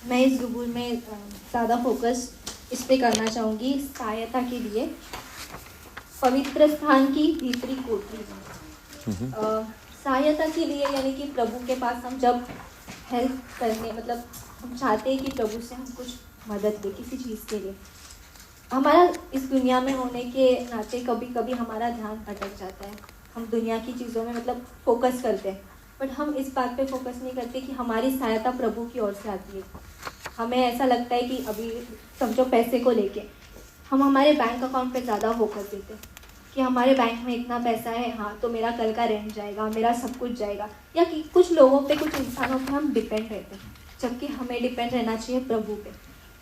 मैं इस गुगुल में ज़्यादा फोकस इस पे करना चाहूँगी सहायता के लिए। पवित्र स्थान की भीतरी कोठरी सहायता के लिए, यानी कि प्रभु के पास हम जब हेल्प करने, मतलब हम चाहते हैं कि प्रभु से हम कुछ मदद लें किसी चीज़ के लिए। हमारा इस दुनिया में होने के नाते कभी कभी हमारा ध्यान भटक जाता है, हम दुनिया की चीज़ों में मतलब फोकस करते हैं, बट हम इस बात पे फोकस नहीं करते कि हमारी सहायता प्रभु की ओर से आती है। हमें ऐसा लगता है कि अभी समझो पैसे को लेके हम हमारे बैंक अकाउंट पे ज़्यादा फोकस देते हैं कि हमारे बैंक में इतना पैसा है, हाँ तो मेरा कल का रेंट जाएगा, मेरा सब कुछ जाएगा। या कि कुछ लोगों पे, कुछ इंसानों पे हम डिपेंड रहते हैं, जबकि हमें डिपेंड रहना चाहिए प्रभु पे।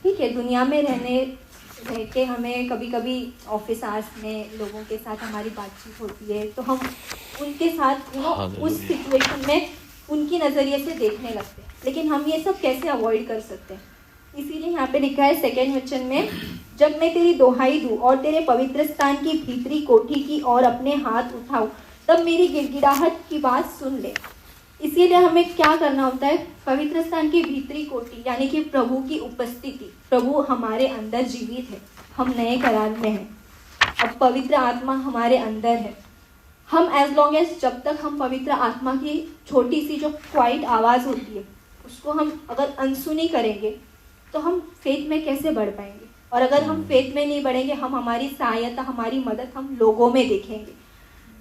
ठीक है, दुनिया में रह के हमें कभी कभी ऑफिस आवर्स में लोगों के साथ हमारी बातचीत होती है, तो हम उनके साथ उस सिचुएशन में उनकी नज़रिए से देखने लगते हैं। लेकिन हम ये सब कैसे अवॉइड कर सकते हैं? इसीलिए यहाँ पे लिखा है 2 वचन में, जब मैं तेरी दोहाई दूँ और तेरे पवित्र स्थान की भीतरी कोठी की ओर अपने हाथ उठाऊँ, तब मेरी गिड़गिड़ाहट की बात सुन ले। इसीलिए हमें क्या करना होता है? पवित्र स्थान की भीतरी कोठी यानी कि प्रभु की उपस्थिति, प्रभु हमारे अंदर जीवित है, हम नए करार में हैं, अब पवित्र आत्मा हमारे अंदर है। हम एज लॉन्ग एज, जब तक हम पवित्र आत्मा की छोटी सी जो क्वाइट आवाज़ होती है उसको हम अगर अनसुनी करेंगे तो हम फेथ में कैसे बढ़ पाएंगे? और अगर हम फेथ में नहीं बढ़ेंगे, हम हमारी सहायता, हमारी मदद हम लोगों में देखेंगे।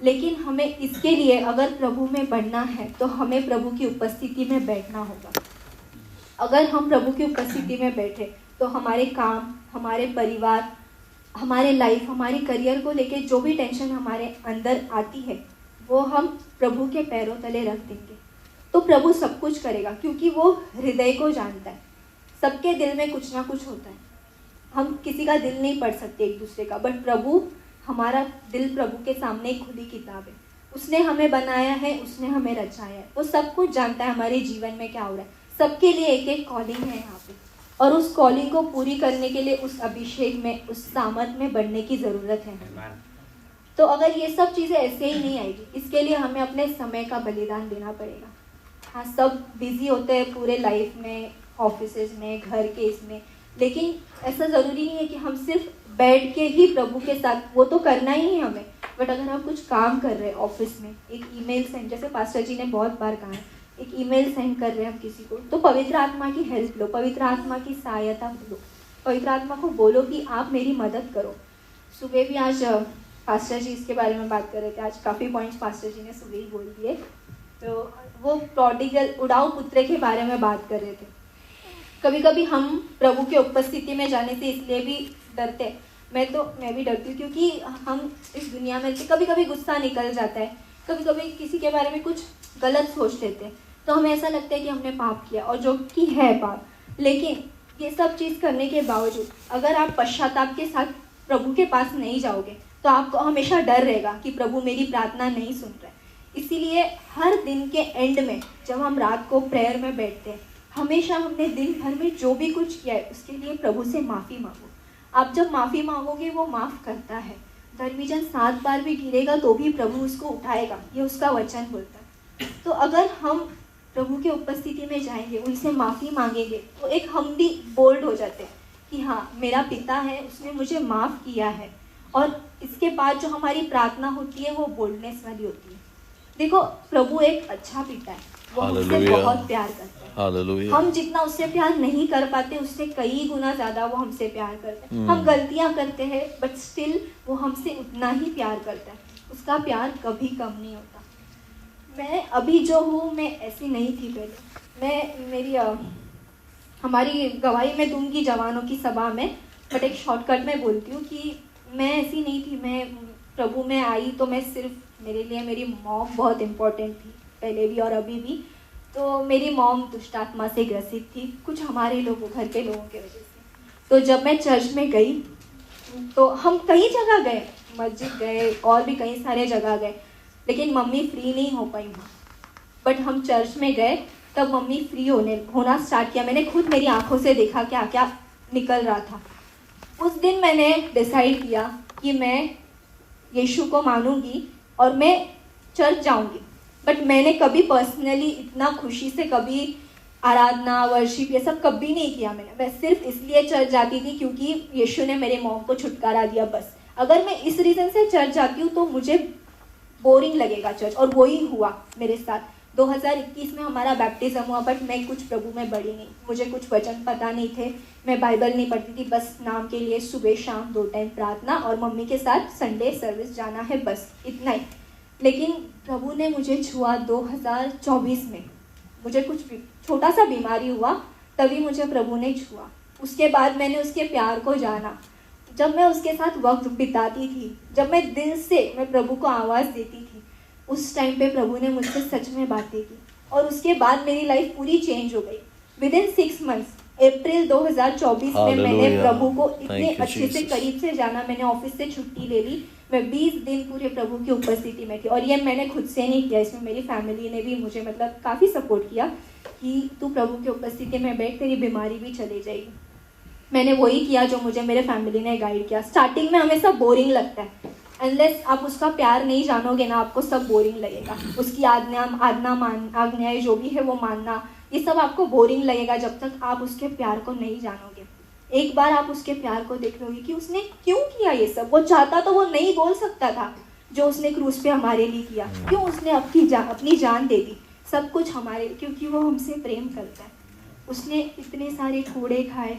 लेकिन हमें इसके लिए अगर प्रभु में बढ़ना है तो हमें प्रभु की उपस्थिति में बैठना होगा। अगर हम प्रभु की उपस्थिति में बैठे तो हमारे काम, हमारे परिवार, हमारे लाइफ, हमारे करियर को लेके जो भी टेंशन हमारे अंदर आती है वो हम प्रभु के पैरों तले रख देंगे, तो प्रभु सब कुछ करेगा, क्योंकि वो हृदय को जानता है। सबके दिल में कुछ ना कुछ होता है, हम किसी का दिल नहीं पढ़ सकते एक दूसरे का, बट प्रभु, हमारा दिल प्रभु के सामने एक खुली किताब है। उसने हमें बनाया है, उसने हमें रचाया है, वो सब कुछ जानता है हमारे जीवन में क्या हो रहा है। सबके लिए एक एक कॉलिंग है यहाँ पे, और उस कॉलिंग को पूरी करने के लिए उस अभिषेक में, उस सामर्थ में बढ़ने की ज़रूरत है। तो अगर ये सब चीज़ें ऐसे ही नहीं आएगी, इसके लिए हमें अपने समय का बलिदान देना पड़ेगा। हाँ, सब बिजी होते हैं पूरे लाइफ में, ऑफिसेज में, घर के इसमें, लेकिन ऐसा ज़रूरी नहीं है कि हम सिर्फ बैठ के ही प्रभु के साथ, वो तो करना ही है हमें, बट अगर हम कुछ काम कर रहे हैं ऑफिस में, एक ईमेल सेंड, जैसे पास्टर जी ने बहुत बार कहा है, एक ईमेल सेंड कर रहे हैं हम किसी को, तो पवित्र आत्मा की हेल्प लो, पवित्र आत्मा की सहायता लो, पवित्र आत्मा को बोलो कि आप मेरी मदद करो। सुबह भी आज पास्टर जी इसके बारे में बात कर रहे थे, आज काफ़ी पॉइंट्स पास्टर जी ने सुबह ही बोल दिए। तो वो प्रोडिगल, उड़ाऊ पुत्र के बारे में बात कर रहे थे। कभी कभी हम प्रभु की उपस्थिति में जाने से इसलिए भी डरते, मैं भी डरती हूँ, क्योंकि हम इस दुनिया में कभी कभी गुस्सा निकल जाता है, कभी कभी किसी के बारे में कुछ गलत सोच लेते हैं, तो हमें ऐसा लगता है कि हमने पाप किया, और जो कि है पाप। लेकिन ये सब चीज़ करने के बावजूद अगर आप पश्चाताप के साथ प्रभु के पास नहीं जाओगे तो आपको हमेशा डर रहेगा कि प्रभु मेरी प्रार्थना नहीं सुन रहा है। इसीलिए हर दिन के एंड में जब हम रात को प्रेयर में बैठते हैं, हमेशा हमने दिन भर में जो भी कुछ किया है उसके लिए प्रभु से माफ़ी मांगो। आप जब माफ़ी मांगोगे वो माफ़ करता है। धर्मीजन 7 बार भी गिरेगा तो भी प्रभु उसको उठाएगा, ये उसका वचन बोलता है। तो अगर हम प्रभु की उपस्थिति में जाएंगे, उनसे माफ़ी मांगेंगे, तो एक हम भी बोल्ड हो जाते हैं कि हाँ, मेरा पिता है, उसने मुझे माफ़ किया है। और इसके बाद जो हमारी प्रार्थना होती है वो बोल्डनेस वाली होती है। देखो, प्रभु एक अच्छा पिता है, वो हमसे बहुत प्यार करता है। हम जितना उससे प्यार नहीं कर पाते, उससे कई गुना ज़्यादा वो हमसे प्यार करता है। हम गलतियाँ करते हैं, बट स्टिल वो हमसे उतना ही प्यार करता है। उसका प्यार कभी कम नहीं होता। मैं अभी जो हूँ, मैं ऐसी नहीं थी पहले। हमारी गवाही में दूंगी जवानों की सभा में, बट एक शॉर्टकट में बोलती हूँ कि मैं ऐसी नहीं थी। मैं प्रभु में आई तो मैं सिर्फ, मेरे लिए मेरी मॉम बहुत इम्पोर्टेंट थी, पहले भी और अभी भी। तो मेरी मॉम दुष्ट आत्मा से ग्रसित थी, कुछ हमारे लोगों, घर के लोगों की वजह से। तो जब मैं चर्च में गई, तो हम कई जगह गए, मस्जिद गए और भी कई सारे जगह गए, लेकिन मम्मी फ्री नहीं हो पाई वहाँ। बट हम चर्च में गए, तब मम्मी फ्री होना स्टार्ट किया। मैंने खुद मेरी आंखों से देखा क्या क्या निकल रहा था। उस दिन मैंने डिसाइड किया कि मैं यीशु को मानूंगी और मैं चर्च जाऊंगी। बट मैंने कभी पर्सनली इतना खुशी से कभी आराधना वर्शिप ये सब कभी नहीं किया मैंने। मैं सिर्फ इसलिए चर्च जाती थी क्योंकि यीशु ने मेरे मॉम को छुटकारा दिया, बस। अगर मैं इस रीज़न से चर्च जाती हूँ तो मुझे बोरिंग लगेगा चर्च, और वही हुआ मेरे साथ। 2021 में हमारा बैप्टिज्म हुआ, बट मैं कुछ प्रभु में बढ़ी नहीं। मुझे कुछ वचन पता नहीं थे, मैं बाइबल नहीं पढ़ती थी, बस नाम के लिए सुबह शाम 2 टाइम प्रार्थना और मम्मी के साथ संडे सर्विस जाना है, बस इतना ही। लेकिन प्रभु ने मुझे छुआ 2024 में। मुझे कुछ छोटा सा बीमारी हुआ, तभी मुझे प्रभु ने छुआ। उसके बाद मैंने उसके प्यार को जाना। जब मैं उसके साथ वक्त बिताती थी, जब मैं दिल से मैं प्रभु को आवाज़ देती थी, उस टाइम पे प्रभु ने मुझसे सच में बातें की, और उसके बाद मेरी लाइफ पूरी चेंज हो गई। विदिन 6 मंथ्स, अप्रैल 2024 में मैंने प्रभु को इतने अच्छे से करीब से जाना। मैंने ऑफिस से छुट्टी ले ली, मैं 20 दिन पूरे प्रभु की उपस्थिति में थी। और ये मैंने खुद से नहीं किया, इसमें मेरी फैमिली ने भी मुझे मतलब काफ़ी सपोर्ट किया कि तू प्रभु की उपस्थिति में बैठ, तेरी बीमारी भी चली जाएगी। मैंने वही किया जो मुझे मेरे फैमिली ने गाइड किया। स्टार्टिंग में हमें सब बोरिंग लगता है, अनलेस आप उसका प्यार नहीं जानोगे ना, आपको सब बोरिंग लगेगा। उसकी आज्ञाएं जो भी है वो मानना, ये सब आपको बोरिंग लगेगा जब तक आप उसके प्यार को नहीं जानोगे। एक बार आप उसके प्यार को देख लोगे कि उसने क्यों किया ये सब। वो चाहता तो वो नहीं बोल सकता था जो उसने क्रूस पे हमारे लिए किया। क्यों उसने अपनी जान दे दी, सब कुछ हमारे, क्योंकि वो हमसे प्रेम करता है। उसने इतने सारे कूड़े खाए,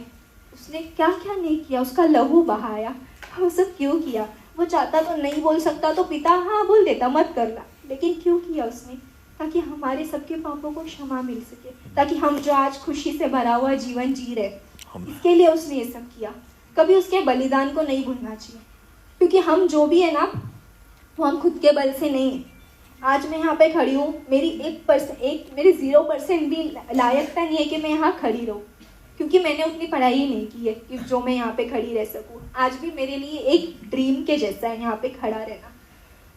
उसने क्या क्या नहीं किया, उसका लहू बहाया, वो सब क्यों किया। वो चाहता तो नहीं बोल सकता तो पिता हाँ बोल देता, मत करना, लेकिन क्यों किया उसने, ताकि हमारे सबके पापों को क्षमा मिल सके, ताकि हम जो आज खुशी से भरा हुआ जीवन जी रहे, इसके लिए उसने ये सब किया। कभी उसके बलिदान को नहीं भूलना चाहिए, क्योंकि हम जो भी है ना, वो हम खुद के बल से नहीं है। आज मैं यहाँ पे खड़ी हूँ, मेरी मेरी 0% भी लायकता नहीं है कि मैं यहाँ खड़ी रहूँ, क्योंकि मैंने उतनी पढ़ाई ही नहीं की है कि जो मैं यहाँ पे खड़ी रह सकूँ। आज भी मेरे लिए एक ड्रीम के जैसा है यहाँ पे खड़ा रहना।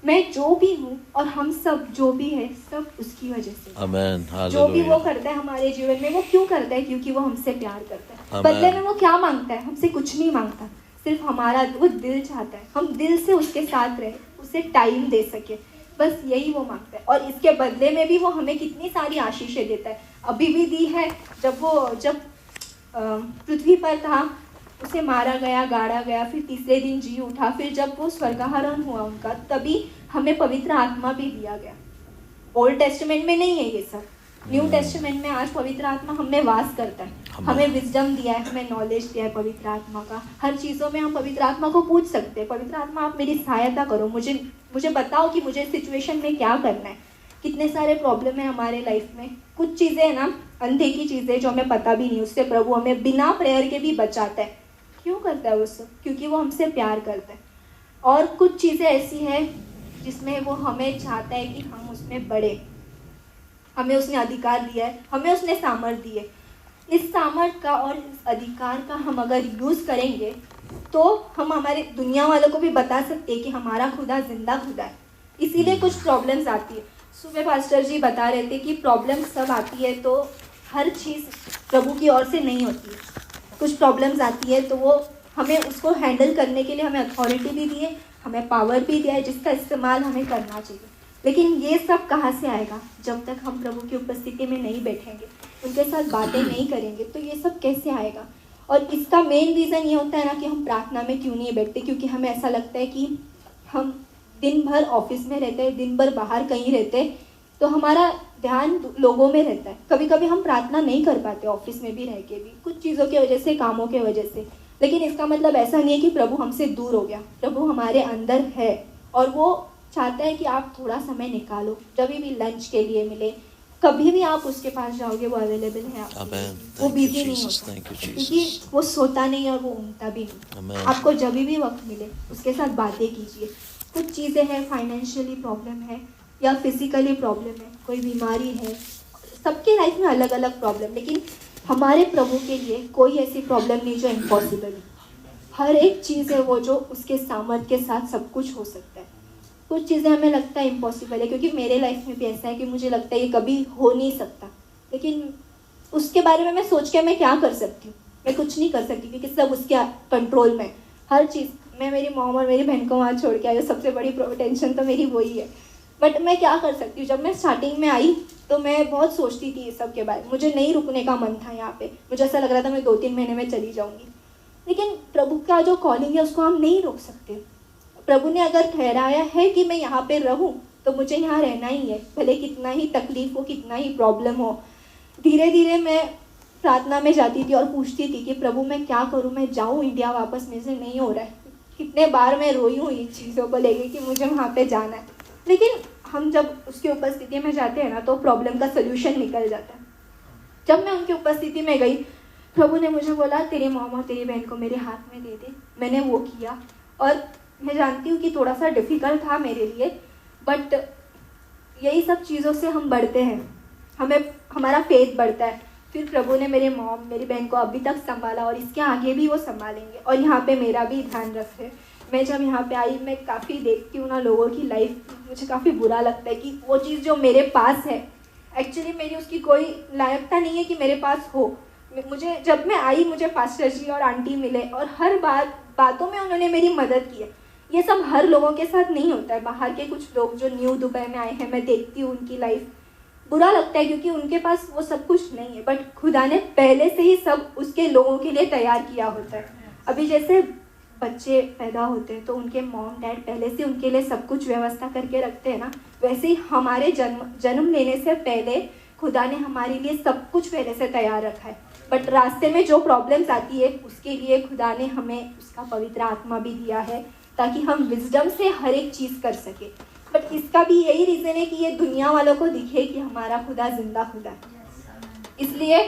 मैं जो भी हूँ और हम सब जो भी है, सब उसकी वजह से। आमेन, जो भी वो करता है हमारे जीवन में, वो क्यों करता है? क्योंकि वो हमसे प्यार करता है। बदले में वो क्या मांगता है? हमसे कुछ नहीं मांगता, सिर्फ हमारा वो दिल चाहता है हम दिल से उसके साथ रहे, उसे टाइम दे सके, बस यही वो मांगता है। और इसके बदले में भी वो हमें कितनी सारी आशीषें देता है, अभी भी दी है। जब पृथ्वी पर था, उसे मारा गया, गाड़ा गया, फिर तीसरे दिन जी उठा, फिर जब वो स्वर्गारोहण हुआ उनका, तभी हमें पवित्र आत्मा भी दिया गया। ओल्ड टेस्टामेंट में नहीं है ये सब, न्यू टेस्टामेंट में आज पवित्र आत्मा हमें वास करता है, हमें विजडम दिया है, हमें नॉलेज दिया है पवित्र आत्मा का। हर चीज़ों में हम पवित्र आत्मा को पूछ सकते हैं, पवित्र आत्मा आप मेरी सहायता करो, मुझे बताओ कि मुझे सिचुएशन में क्या करना है। कितने सारे प्रॉब्लम है हमारे लाइफ में, कुछ चीज़ें है ना अनदेखी चीज़ें जो हमें पता भी नहीं, उससे प्रभु हमें बिना प्रेयर के भी बचाता है। क्यों करता है वो सब? क्योंकि वो हमसे प्यार करता है। और कुछ चीज़ें ऐसी हैं जिसमें वो हमें चाहता है कि हम उसमें बढ़े। हमें उसने अधिकार दिया है, हमें उसने सामर्थ दी है। इस सामर्थ का और इस अधिकार का हम अगर यूज़ करेंगे तो हम हमारे दुनिया वालों को भी बता सकते हैं कि हमारा खुदा जिंदा खुदा है। इसीलिए कुछ प्रॉब्लम्स आती है। सुबह पास्टर जी बता रहे थे कि प्रॉब्लम सब आती है तो हर चीज़ प्रभु की ओर से नहीं होती है। कुछ प्रॉब्लम्स आती है तो वो हमें उसको हैंडल करने के लिए हमें अथॉरिटी भी दी है, हमें पावर भी दिया है, जिसका इस्तेमाल हमें करना चाहिए। लेकिन ये सब कहाँ से आएगा? जब तक हम प्रभु की उपस्थिति में नहीं बैठेंगे, उनके साथ बातें नहीं करेंगे, तो ये सब कैसे आएगा? और इसका मेन रीज़न ये होता है ना कि हम प्रार्थना में क्यों नहीं बैठते, क्योंकि हमें ऐसा लगता है कि हम दिन भर ऑफिस में रहते हैं, दिन भर बाहर कहीं रहते हैं, तो हमारा ध्यान लोगों में रहता है। कभी कभी हम प्रार्थना नहीं कर पाते ऑफिस में भी रह के भी, कुछ चीज़ों की वजह से, कामों के वजह से। लेकिन इसका मतलब ऐसा नहीं है कि प्रभु हमसे दूर हो गया। प्रभु हमारे अंदर है और वो चाहता है कि आप थोड़ा समय निकालो, जब भी लंच के लिए मिले, कभी भी आप उसके पास जाओगे, वो अवेलेबल है आपके। वो बिजी नहीं होता, क्योंकि वो सोता नहीं और वो ऊँगता भी नहीं। आपको जब भी वक्त मिले उसके साथ बातें कीजिए। कुछ चीज़ें हैं, फाइनेंशियली प्रॉब्लम है या फिजिकली प्रॉब्लम है, कोई बीमारी है, सबके लाइफ में अलग अलग प्रॉब्लम, लेकिन हमारे प्रभु के लिए कोई ऐसी प्रॉब्लम नहीं जो इम्पॉसिबल है। हर एक चीज़ है वो जो उसके सामर्थ्य के साथ सब कुछ हो सकता है। कुछ चीज़ें हमें लगता है इम्पॉसिबल है, क्योंकि मेरे लाइफ में भी ऐसा है कि मुझे लगता है ये कभी हो नहीं सकता, लेकिन उसके बारे में मैं सोच के मैं क्या कर सकती हूँ? मैं कुछ नहीं कर सकती, क्योंकि सब उसके कंट्रोल में। हर चीज़ मैं मेरी मॉम और मेरी बहन को वहाँ छोड़ के आई, सबसे बड़ी टेंशन तो मेरी वही है। बट मैं क्या कर सकती हूँ? जब मैं स्टार्टिंग में आई तो मैं बहुत सोचती थी इस सब के बारे में, मुझे नहीं रुकने का मन था यहाँ पे, मुझे ऐसा लग रहा था मैं 2-3 महीने में चली जाऊँगी। लेकिन प्रभु का जो कॉलिंग है उसको हम नहीं रोक सकते। प्रभु ने अगर ठहराया है कि मैं यहाँ पे रहूँ तो मुझे यहाँ रहना ही है, भले कितना ही तकलीफ हो, कितना ही प्रॉब्लम हो। धीरे धीरे मैं प्रार्थना में जाती थी और पूछती थी कि प्रभु मैं क्या करूँ, मैं जाऊँ इंडिया वापस, मेरे से नहीं हो रहा है। कितने बार मैं रोई हूँ इन चीज़ों को लेके कि मुझे वहाँ पे जाना है। लेकिन हम जब उसकी उपस्थिति में जाते हैं ना तो प्रॉब्लम का सल्यूशन निकल जाता है। जब मैं उनकी उपस्थिति में गई, प्रभु ने मुझे बोला तेरी मॉम और तेरी बहन को मेरे हाथ में दे दे। मैंने वो किया और मैं जानती हूँ कि थोड़ा सा डिफ़िकल्ट था मेरे लिए, बट यही सब चीज़ों से हम बढ़ते हैं, हमारा फेथ बढ़ता है। फिर प्रभु ने मेरे मॉम मेरी बहन को अभी तक संभाला और इसके आगे भी वो संभालेंगे और यहाँ पे मेरा भी ध्यान रखे। मैं जब यहाँ पे आई मैं काफ़ी देखती हूँ ना लोगों की लाइफ, मुझे काफ़ी बुरा लगता है कि वो चीज़ जो मेरे पास है एक्चुअली मेरी उसकी कोई लायकता नहीं है कि मेरे पास हो। मुझे जब मैं आई मुझे पास्टर जी और आंटी मिले और हर बातों में उन्होंने मेरी मदद की है। ये सब हर लोगों के साथ नहीं होता है। बाहर के कुछ लोग जो न्यू दुबई में आए हैं, मैं देखती हूँ उनकी लाइफ, बुरा लगता है क्योंकि उनके पास वो सब कुछ नहीं है, बट खुदा ने पहले से ही सब उसके लोगों के लिए तैयार किया होता है। अभी जैसे बच्चे पैदा होते हैं तो उनके मॉम डैड पहले से उनके लिए सब कुछ व्यवस्था करके रखते हैं ना, वैसे ही हमारे जन्म लेने से पहले खुदा ने हमारे लिए सब कुछ पहले से तैयार रखा है। बट रास्ते में जो प्रॉब्लम्स आती है उसके लिए खुदा ने हमें उसका पवित्र आत्मा भी दिया है ताकि हम विजडम से हर एक चीज़ कर सके। बट इसका भी यही रीज़न है कि ये दुनिया वालों को दिखे कि हमारा खुदा जिंदा खुदा है। इसलिए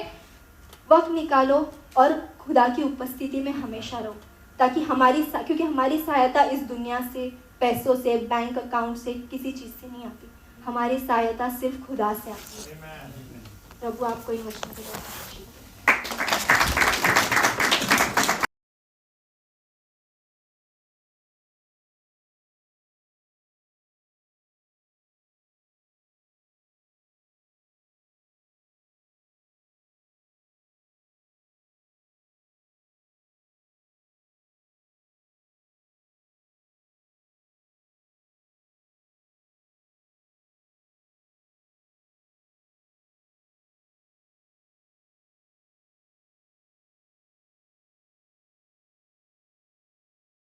वक्त निकालो और खुदा की उपस्थिति में हमेशा रहो ताकि क्योंकि हमारी सहायता इस दुनिया से, पैसों से, बैंक अकाउंट से, किसी चीज़ से नहीं आती। हमारी सहायता सिर्फ खुदा से आती है। प्रभु आपको ही वचन देगा।